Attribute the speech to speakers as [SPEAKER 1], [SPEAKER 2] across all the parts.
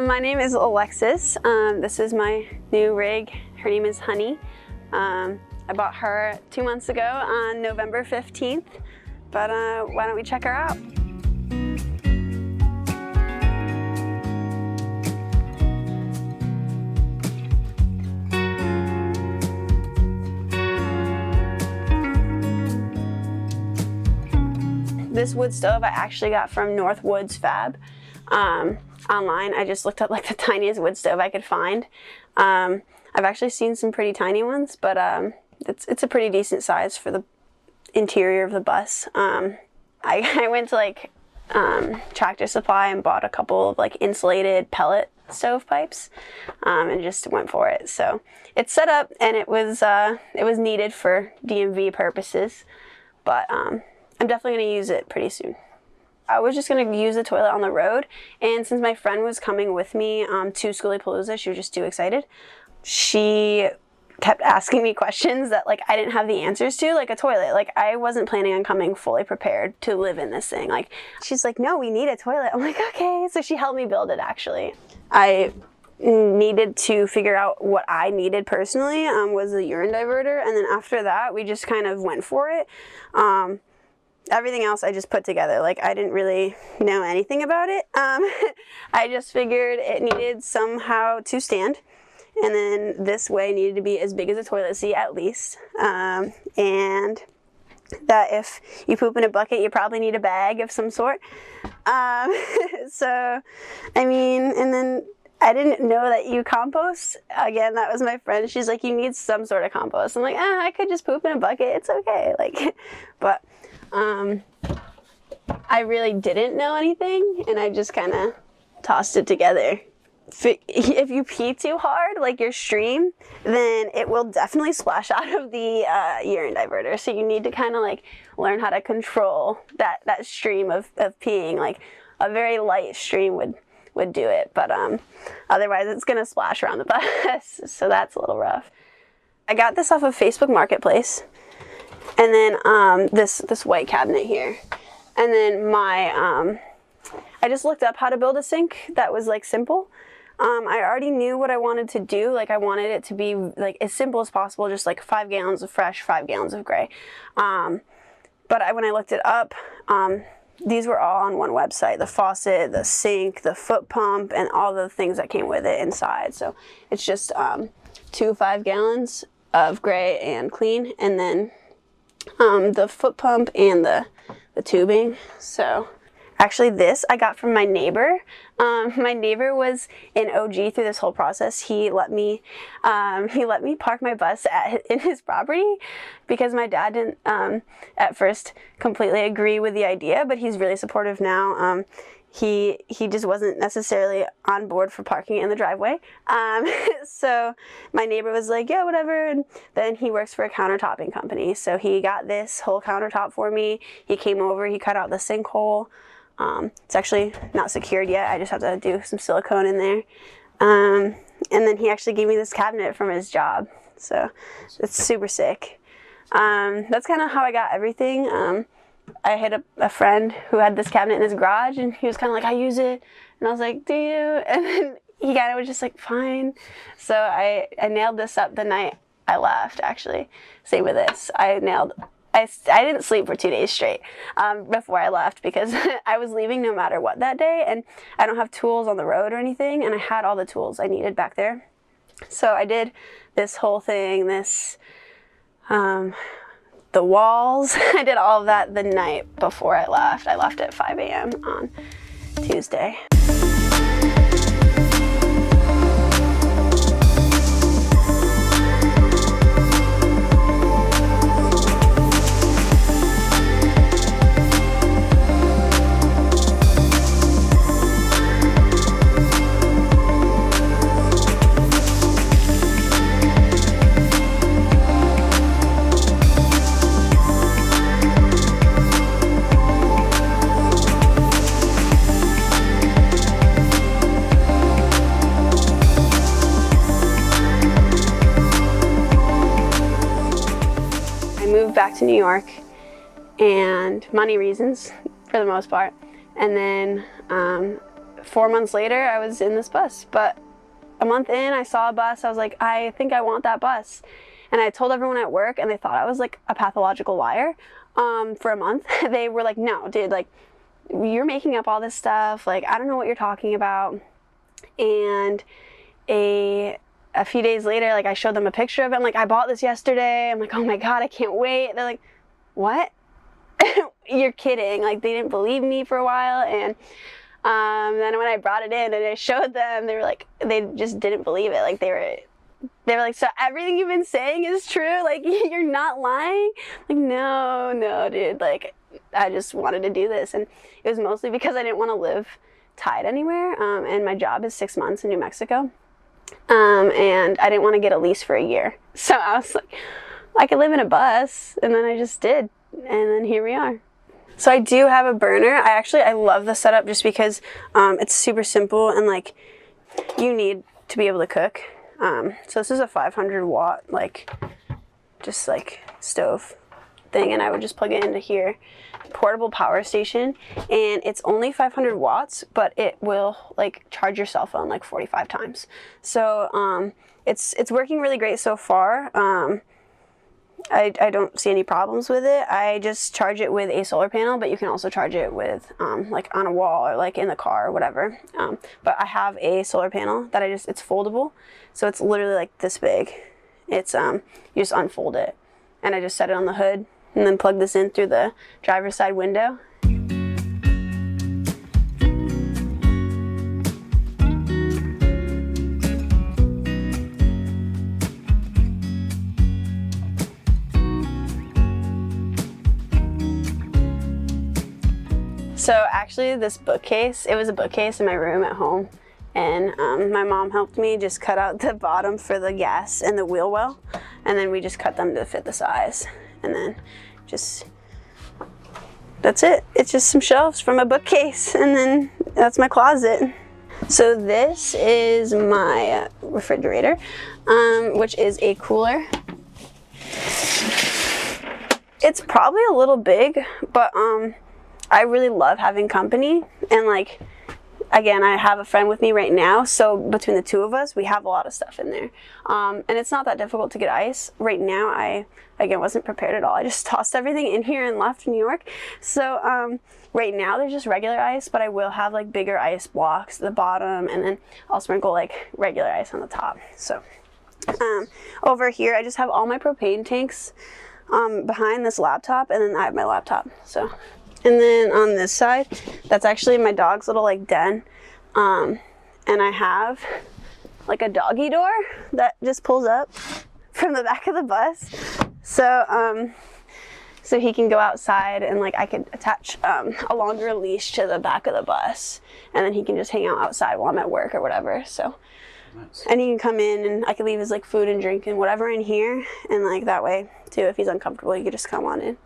[SPEAKER 1] My name is Alexis. This is my new rig. Her name is Honey. I bought her 2 months ago on November 15th, but why don't we check her out? This wood stove I actually got from Northwoods Fab. Online. I just looked up like the tiniest wood stove I could find. I've actually seen some pretty tiny ones, but it's a pretty decent size for the interior of the bus. I went to like Tractor Supply and bought a couple of like insulated pellet stovepipes and just went for it. So it's set up and it was needed for DMV purposes, but I'm definitely going to use it pretty soon. I was just going to use the toilet on the road, and since my friend was coming with me to Skoolie Palooza, she was just too excited. She kept asking me questions that like I didn't have the answers to, like a toilet. Like I wasn't planning on coming fully prepared to live in this thing. Like she's like, no, we need a toilet. I'm like, okay. So she helped me build it actually. I needed to figure out what I needed personally was a urine diverter, and then after that we just kind of went for it. Everything else I just put together. Like I didn't really know anything about it. I just figured it needed somehow to stand, and then this way needed to be as big as a toilet seat at least, and that if you poop in a bucket you probably need a bag of some sort. So I mean, and then I didn't know that you compost. Again, that was my friend. She's like, you need some sort of compost. I'm like, I could just poop in a bucket. It's okay. Like, but I really didn't know anything, and I just kind of tossed it together. If you pee too hard, like your stream, then it will definitely splash out of the urine diverter. So you need to kind of like learn how to control that stream of peeing. Like a very light stream would do it, but otherwise it's gonna splash around the bus. So that's a little rough. I got this off of Facebook Marketplace. And then this white cabinet here, and then my I just looked up how to build a sink that was like simple. I already knew what I wanted to do. Like I wanted it to be like as simple as possible, just like 5 gallons of fresh, 5 gallons of gray. But when I looked it up, these were all on one website: the faucet, the sink, the foot pump, and all the things that came with it inside. So it's just 2 5 gallons of gray and clean, and then the foot pump and the tubing. So actually this I got from my neighbor. My neighbor was an OG through this whole process. He let me park my bus in his property because my dad didn't at first completely agree with the idea, but he's really supportive now. He just wasn't necessarily on board for parking in the driveway. So my neighbor was like, yeah, whatever. And then he works for a countertopping company. So he got this whole countertop for me. He came over, he cut out the sinkhole. It's actually not secured yet. I just have to do some silicone in there. And then he actually gave me this cabinet from his job. So it's super sick. That's kind of how I got everything. I hit a friend who had this cabinet in his garage, and he was kind of like, I use it. And I was like, do you? And then he kind of was just like, fine. So I nailed this up the night I left, actually. Same with this. I didn't sleep for 2 days straight before I left because I was leaving no matter what that day, and I don't have tools on the road or anything, and I had all the tools I needed back there. So I did this whole thing, the walls. I did all of that the night before I left. I left at 5 a.m. on Tuesday. Back to New York, and money reasons for the most part, and then 4 months later, I was in this bus. But a month in, I saw a bus. I was like, I think I want that bus. And I told everyone at work, and they thought I was like a pathological liar for a month. They were like, no, dude, like, you're making up all this stuff. Like, I don't know what you're talking about. And a few days later, like, I showed them a picture of it. I'm like, I bought this yesterday. I'm like, oh my God, I can't wait. They're like, what? You're kidding. Like, they didn't believe me for a while. And then when I brought it in and I showed them, they were like, they just didn't believe it. Like, they were like, so everything you've been saying is true? Like, you're not lying? Like, no, dude. Like, I just wanted to do this. And it was mostly because I didn't want to live tied anywhere. And my job is 6 months in New Mexico. And I didn't want to get a lease for a year. So I was like, I could live in a bus. And then I just did. And then here we are. So I do have a burner. I love the setup just because it's super simple, and like, you need to be able to cook. So this is a 500 watt, like, just like stove thing, and I would just plug it into here. Portable power station, and it's only 500 watts, but it will like charge your cell phone like 45 times. So it's working really great so far. I don't see any problems with it. I just charge it with a solar panel, but you can also charge it with like on a wall or like in the car or whatever. But I have a solar panel that it's foldable, so it's literally like this big. It's you just unfold it, and I just set it on the hood and then plug this in through the driver's side window. So actually this bookcase, it was a bookcase in my room at home, and my mom helped me just cut out the bottom for the gas and the wheel well, and then we just cut them to fit the size, and then that's it. It's just some shelves from a bookcase, and then that's my closet. So this is my refrigerator, which is a cooler. It's probably a little big, but I really love having company, and like, again, I have a friend with me right now, so between the two of us, we have a lot of stuff in there. And it's not that difficult to get ice. Right now, I, again, wasn't prepared at all. I just tossed everything in here and left New York. So right now, there's just regular ice, but I will have like bigger ice blocks at the bottom, and then I'll sprinkle like regular ice on the top. So over here, I just have all my propane tanks behind this laptop, and then I have my laptop. So. And then on this side, that's actually my dog's little like den. And I have like a doggy door that just pulls up from the back of the bus. So, so he can go outside, and like I could attach a longer leash to the back of the bus, and then he can just hang out outside while I'm at work or whatever. So, nice. And he can come in, and I could leave his like food and drink and whatever in here. And like that way too, if he's uncomfortable, he could just come on in.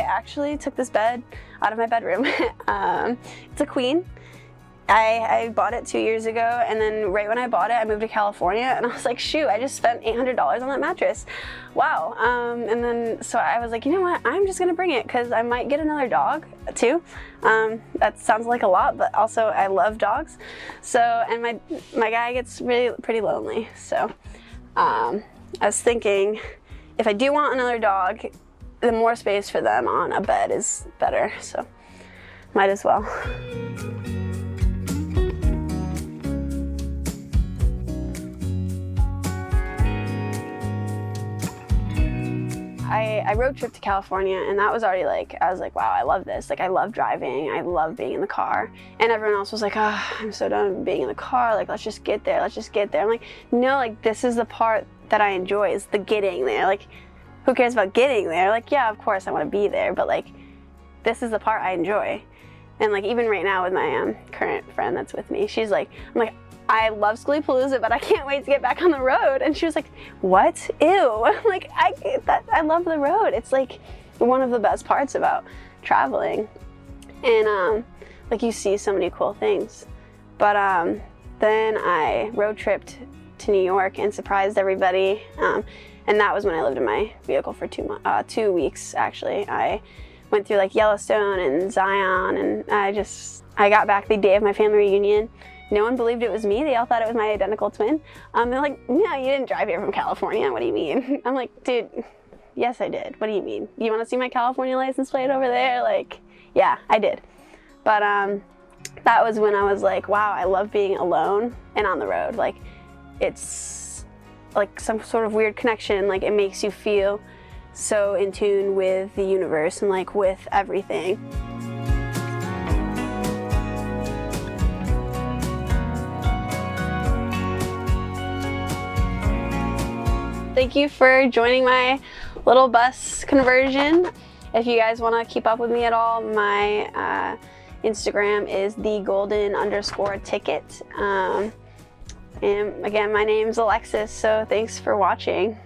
[SPEAKER 1] Actually took this bed out of my bedroom. It's a queen. I bought it 2 years ago, and then right when I bought it, I moved to California, and I was like, shoot, I just spent $800 on that mattress. Wow. And then so I was like, you know what, I'm just gonna bring it because I might get another dog too. That sounds like a lot, but also I love dogs. So, and my guy gets pretty lonely. So I was thinking, if I do want another dog, the more space for them on a bed is better, so might as well. I road trip to California, and that was already like, I was like, wow, I love this. Like, I love driving. I love being in the car. And everyone else was like, oh, I'm so done being in the car. Like, let's just get there. Let's just get there. I'm like, no, like, this is the part that I enjoy, is the getting there. Like, who cares about getting there? Like, yeah, of course I want to be there, but like, this is the part I enjoy. And like, even right now with my current friend that's with me, she's like, I'm like, I love Skoolie, but I can't wait to get back on the road. And she was like, what? Ew. I'm like, I love the road. It's like one of the best parts about traveling. And like you see so many cool things. But then I road tripped to New York and surprised everybody. And that was when I lived in my vehicle for 2 weeks, actually. I went through like Yellowstone and Zion, and I got back the day of my family reunion. No one believed it was me. They all thought it was my identical twin. They're like, no, you didn't drive here from California. What do you mean? I'm like, dude, yes, I did. What do you mean? You want to see my California license plate over there? Like, yeah, I did. But that was when I was like, wow, I love being alone and on the road. Like, it's like some sort of weird connection. Like, it makes you feel so in tune with the universe and like with everything. Thank you for joining my little bus conversion. If you guys want to keep up with me at all, my Instagram is @thegolden_ticket. And again, my name's Alexis, so thanks for watching.